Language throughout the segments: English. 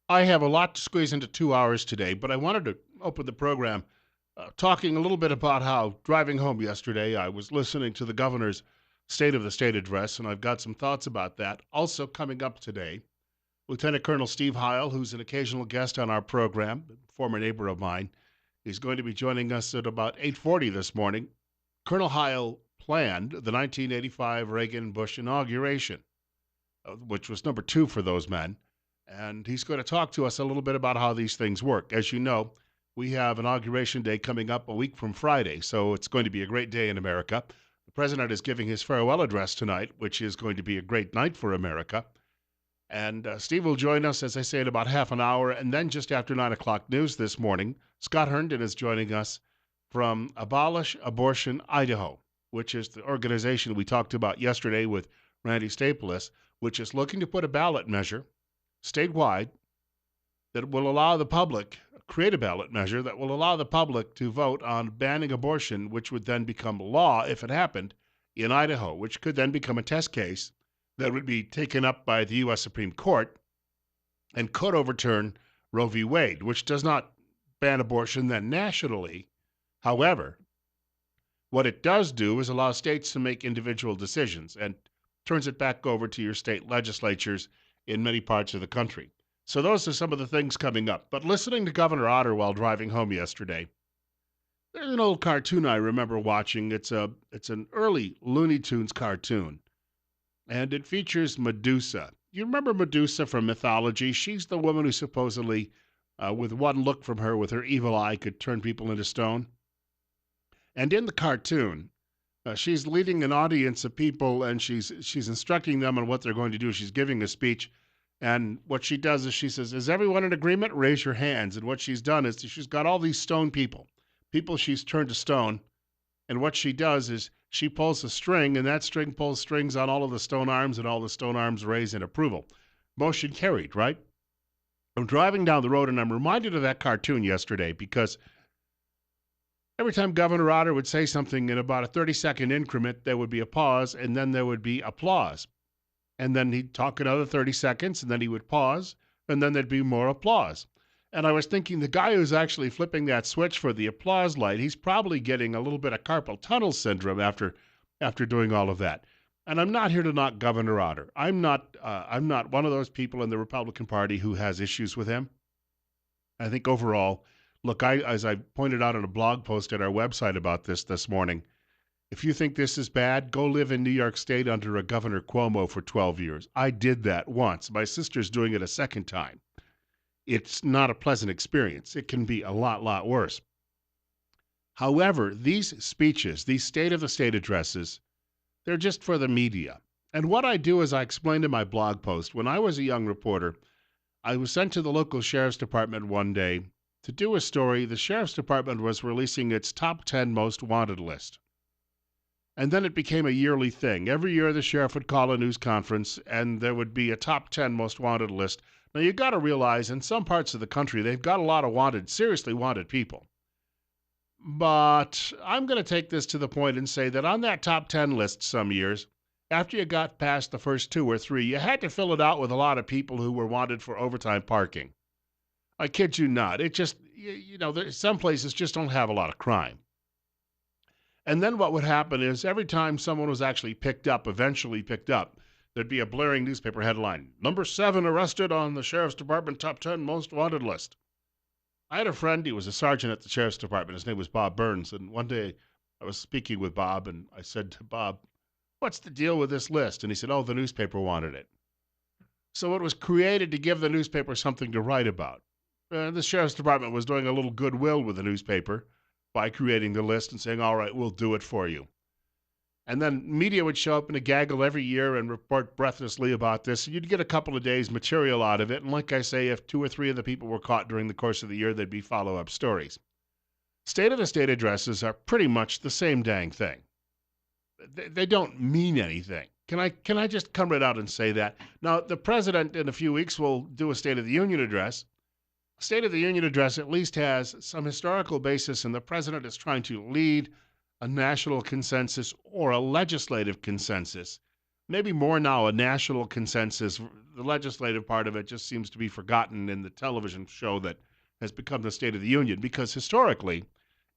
I have a lot to squeeze into 2 hours today, but I wanted to open the program talking a little bit about how driving home yesterday, I was listening to the governor's State of the State address, and I've got some thoughts about that. Also, coming up today, Lieutenant Colonel Steve Heil, who's an occasional guest on our program, a former neighbor of mine, is going to be joining us at about 8:40 this morning. Colonel Heil planned the 1985 Reagan-Bush inauguration, which was number two for those men. And he's going to talk to us a little bit about how these things work. As you know, we have Inauguration Day coming up a week from Friday, so it's going to be a great day in America. The president is giving his farewell address tonight, which is going to be a great night for America. And Steve will join us, as I say, in about half an hour. And then just after 9 o'clock news this morning, Scott Herndon is joining us from Abortion Idaho, which is the organization we talked about yesterday with Randy Staples, which is looking to put a ballot measure statewide that will allow the public, create a ballot measure that will allow the public to vote on banning abortion, which would then become law if it happened in Idaho, which could then become a test case that would be taken up by the U.S. Supreme Court and could overturn Roe v. Wade, which does not ban abortion then nationally. However, what it does do is allow states to make individual decisions and turns it back over to your state legislatures in many parts of the country. So those are some of the things coming up. But listening to Governor Otter while driving home yesterday, there's an old cartoon I remember watching. It's an early Looney Tunes cartoon, and it features Medusa. You remember Medusa from mythology? She's the woman who supposedly, with one look from her, with her evil eye, could turn people into stone. And in the cartoon, she's leading an audience of people, and she's instructing them on what they're going to do. She's giving a speech, and what she does is she says, "Is everyone in agreement? Raise your hands." And what she's done is she's got all these stone people she's turned to stone, and what she does is she pulls a string, and that string pulls strings on all of the stone arms, and all the stone arms raise in approval. Motion carried, right? I'm driving down the road, and I'm reminded of that cartoon yesterday because every time Governor Otter would say something in about a 30-second increment, there would be a pause, and then there would be applause. And then he'd talk another 30 seconds, and then he would pause, and then there'd be more applause. And I was thinking the guy who's actually flipping that switch for the applause light, he's probably getting a little bit of carpal tunnel syndrome after doing all of that. And I'm not here to knock Governor Otter. I'm not one of those people in the Republican Party who has issues with him. I think overall, look, as I pointed out in a blog post at our website about this morning, if you think this is bad, go live in New York State under a Governor Cuomo for 12 years. I did that once. My sister's doing it a second time. It's not a pleasant experience. It can be a lot worse. However, these speeches, these State of the State addresses, they're just for the media. And what I do is I explained in my blog post, when I was a young reporter, I was sent to the local sheriff's department one day to do a story. The sheriff's department was releasing its top 10 most wanted list. And then it became a yearly thing. Every year the sheriff would call a news conference, and there would be a top 10 most wanted list. Now, you got to realize in some parts of the country, they've got a lot of wanted, seriously wanted people. But I'm going to take this to the point and say that on that top 10 list some years, after you got past the first two or three, you had to fill it out with a lot of people who were wanted for overtime parking. I kid you not. It just, some places just don't have a lot of crime. And then what would happen is every time someone was actually eventually picked up, there'd be a blaring newspaper headline, "Number 7 arrested on the Sheriff's Department top 10 most wanted list." I had a friend, he was a sergeant at the Sheriff's Department. His name was Bob Burns. And one day I was speaking with Bob, and I said to Bob, "What's the deal with this list?" And he said, "Oh, the newspaper wanted it." So it was created to give the newspaper something to write about. The Sheriff's Department was doing a little goodwill with the newspaper by creating the list and saying, "All right, we'll do it for you." And then media would show up in a gaggle every year and report breathlessly about this. And you'd get a couple of days material out of it. And like I say, if 2 or 3 of the people were caught during the course of the year, there'd be follow-up stories. State of the State addresses are pretty much the same dang thing. They don't mean anything. Can I just come right out and say that? Now, the president in a few weeks will do a State of the Union address. State of the Union address at least has some historical basis, and the president is trying to lead a national consensus or a legislative consensus maybe more now a national consensus. The legislative part of it just seems to be forgotten in the television show that has become the State of the Union because historically,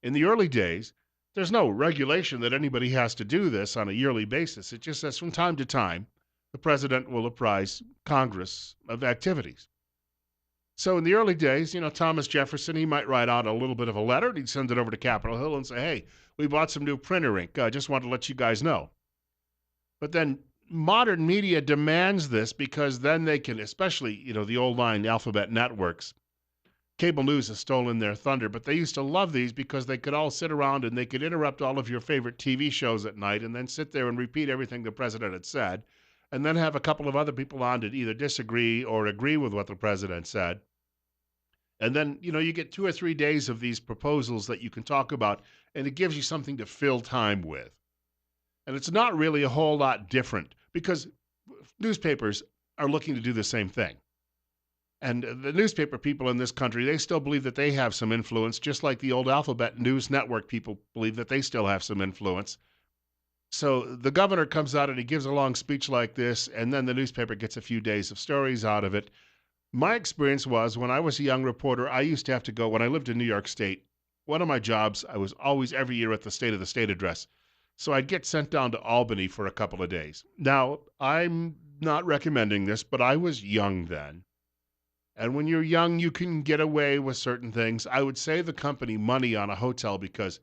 in the early days, there's no regulation that anybody has to do this on a yearly basis. It just says from time to time, the president will apprise Congress of activities. So in the early days, Thomas Jefferson, he might write out a little bit of a letter and he'd send it over to Capitol Hill and say, hey, we bought some new printer ink. I just want to let you guys know. But then modern media demands this because then they can, especially, the old line alphabet networks. Cable news has stolen their thunder, but they used to love these because they could all sit around and they could interrupt all of your favorite TV shows at night and then sit there and repeat everything the president had said, and then have a couple of other people on to either disagree or agree with what the president said. And then, you get 2 or 3 days of these proposals that you can talk about, and it gives you something to fill time with. And it's not really a whole lot different because newspapers are looking to do the same thing. And the newspaper people in this country, they still believe that they have some influence, just like the old Alphabet News Network people believe that they still have some influence. So the governor comes out and he gives a long speech like this, and then the newspaper gets a few days of stories out of it. My experience was when I was a young reporter, I used to have to go, when I lived in New York State, one of my jobs, I was always every year at the State of the State address. So I'd get sent down to Albany for a couple of days. Now, I'm not recommending this, but I was young then. And when you're young, you can get away with certain things. I would save the company money on a hotel because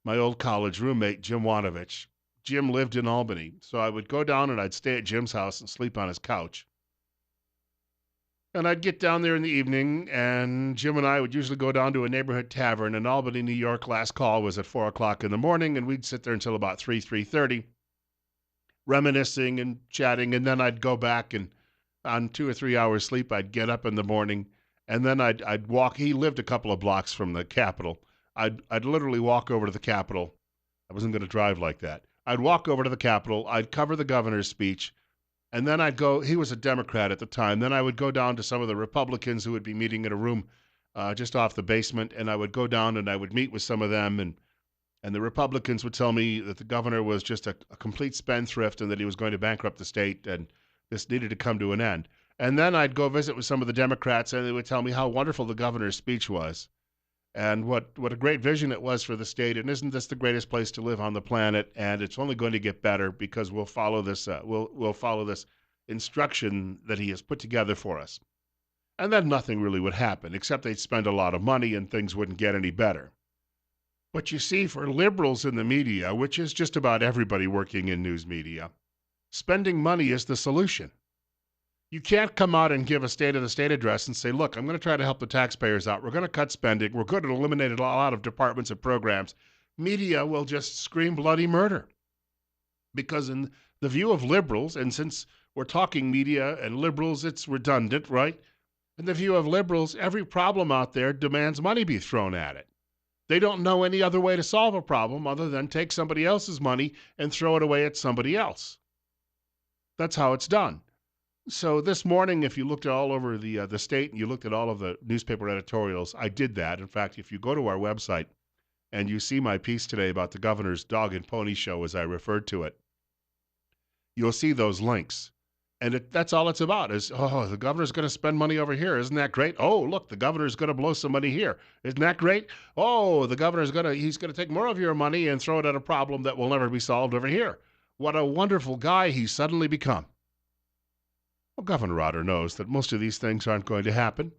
my old college roommate, Jim Wanovich, Jim lived in Albany. So I would go down and I'd stay at Jim's house and sleep on his couch. And I'd get down there in the evening, and Jim and I would usually go down to a neighborhood tavern in Albany, New York. Last call was at 4 o'clock in the morning, and we'd sit there until about 3:30, reminiscing and chatting. And then I'd go back, and on 2 or 3 hours sleep, I'd get up in the morning, and then I'd walk. He lived a couple of blocks from the Capitol. I'd literally walk over to the Capitol. I wasn't going to drive like that. I'd walk over to the Capitol. I'd cover the governor's speech. And then I'd go, he was a Democrat at the time. Then I would go down to some of the Republicans who would be meeting in a room just off the basement. And I would go down and I would meet with some of them. And the Republicans would tell me that the governor was just a complete spendthrift and that he was going to bankrupt the state and this needed to come to an end. And then I'd go visit with some of the Democrats and they would tell me how wonderful the governor's speech was and what a great vision it was for the state. And isn't this the greatest place to live on the planet? And it's only going to get better because we'll follow this. We'll follow this instruction that he has put together for us. And then nothing really would happen, except they'd spend a lot of money and things wouldn't get any better. But you see, for liberals in the media, which is just about everybody working in news media, spending money is the solution. You can't come out and give a State of the State address and say, look, I'm going to try to help the taxpayers out. We're going to cut spending. We're going to eliminate a lot of departments and programs. Media will just scream bloody murder. Because in the view of liberals, and since we're talking media and liberals, it's redundant, right? In the view of liberals, every problem out there demands money be thrown at it. They don't know any other way to solve a problem other than take somebody else's money and throw it away at somebody else. That's how it's done. So this morning, if you looked all over the state and you looked at all of the newspaper editorials, I did that. In fact, if you go to our website and you see my piece today about the governor's dog and pony show, as I referred to it, you'll see those links. And that's all it's about is, oh, the governor's going to spend money over here. Isn't that great? Oh, look, the governor's going to blow some money here. Isn't that great? Oh, the governor's he's going to take more of your money and throw it at a problem that will never be solved over here. What a wonderful guy he's suddenly become. Well, Governor Otter knows that most of these things aren't going to happen.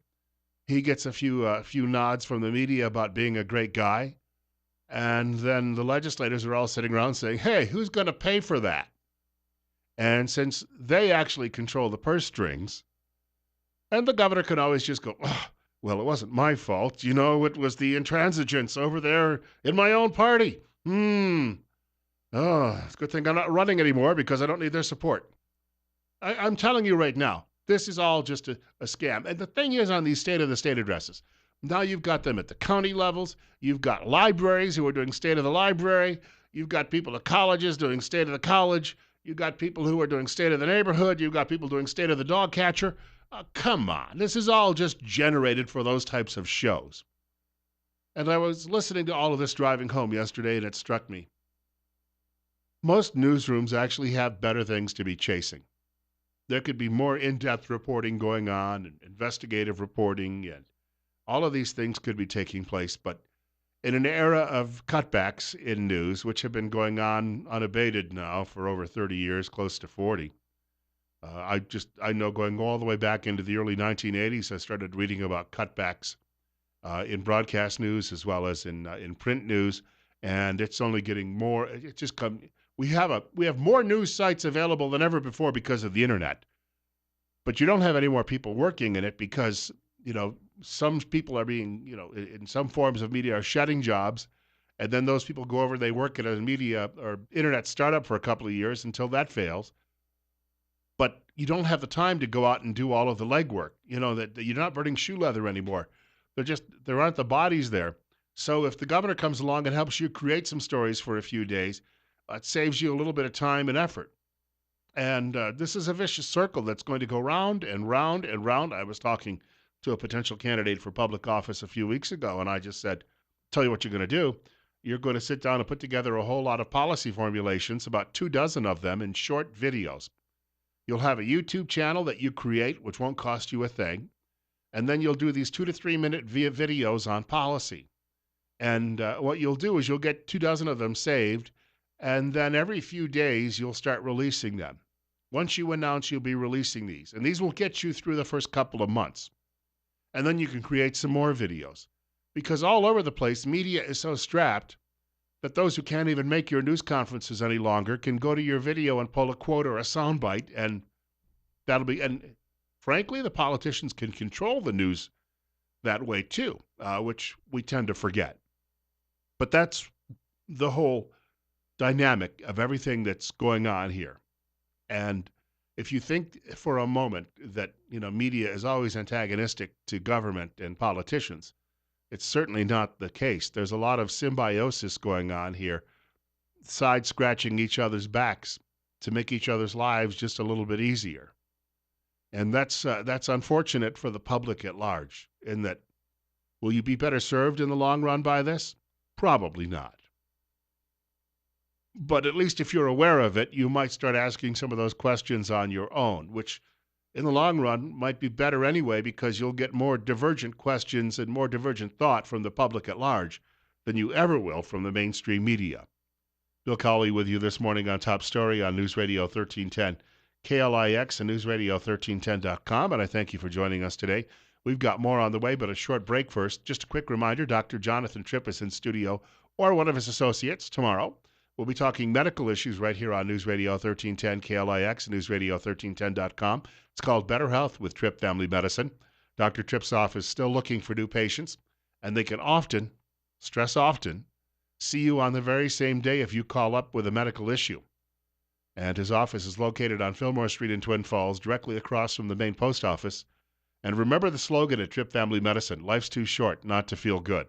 He gets a few nods from the media about being a great guy. And then the legislators are all sitting around saying, hey, who's going to pay for that? And since they actually control the purse strings, and the governor can always just go, oh, well, it wasn't my fault. It was the intransigents over there in my own party. Oh, it's a good thing I'm not running anymore because I don't need their support. I'm telling you right now, this is all just a scam. And the thing is on these State of the State addresses, now you've got them at the county levels. You've got libraries who are doing State of the Library. You've got people at colleges doing State of the College. You've got people who are doing State of the Neighborhood. You've got people doing State of the Dog Catcher. Come on. This is all just generated for those types of shows. And I was listening to all of this driving home yesterday, and it struck me. most newsrooms actually have better things to be chasing. There could be more in-depth reporting going on and investigative reporting, and all of these things could be taking place. But in an era of cutbacks in news, which have been going on unabated now for over 30 years, close to 40, I know going all the way back into the early 1980s, I started reading about cutbacks in broadcast news as well as in print news, and it's only getting more. It just come. We have more news sites available than ever before because of the internet, but you don't have any more people working in it because some people are being in some forms of media are shedding jobs, and then those people go over, they work at a media or internet startup for a couple of years until that fails. But you don't have the time to go out and do all of the legwork. That you're not burning shoe leather anymore. There aren't the bodies there. So if the governor comes along and helps you create some stories for a few days, it saves you a little bit of time and effort. And this is a vicious circle that's going to go round and round and round. I was talking to a potential candidate for public office a few weeks ago, and I just said, tell you what you're going to do. You're going to sit down and put together a whole lot of policy formulations, about 24 of them in short videos. You'll have a YouTube channel that you create, which won't cost you a thing. And then you'll do these 2 to 3 minute videos on policy. And what you'll do is you'll get 24 of them saved, and then every few days you'll start releasing them. Once you announce you'll be releasing these, and these will get you through the first couple of months. And then you can create some more videos. Because all over the place, media is so strapped that those who can't even make your news conferences any longer can go to your video and pull a quote or a soundbite, and and frankly, the politicians can control the news that way too, which we tend to forget. But that's the whole dynamic of everything that's going on here. And if you think for a moment that, media is always antagonistic to government and politicians, it's certainly not the case. There's a lot of symbiosis going on here, side scratching each other's backs to make each other's lives just a little bit easier. And that's unfortunate for the public at large, in that, will you be better served in the long run by this? Probably not. But at least if you're aware of it, you might start asking some of those questions on your own, which in the long run might be better anyway, because you'll get more divergent questions and more divergent thought from the public at large than you ever will from the mainstream media. Bill Colley with you this morning on Top Story on News Radio 1310 KLIX and newsradio1310.com, and I thank you for joining us today. We've got more on the way, but a short break first. Just a quick reminder, Dr. Jonathan Tripp is in studio, or one of his associates, tomorrow. We'll be talking medical issues right here on News Radio 1310 KLIX and newsradio1310.com. It's called Better Health with Tripp Family Medicine. Dr. Tripp's office is still looking for new patients, and they can often, stress often, see you on the very same day if you call up with a medical issue. And his office is located on Fillmore Street in Twin Falls, directly across from the main post office. And remember the slogan at Tripp Family Medicine, life's too short not to feel good.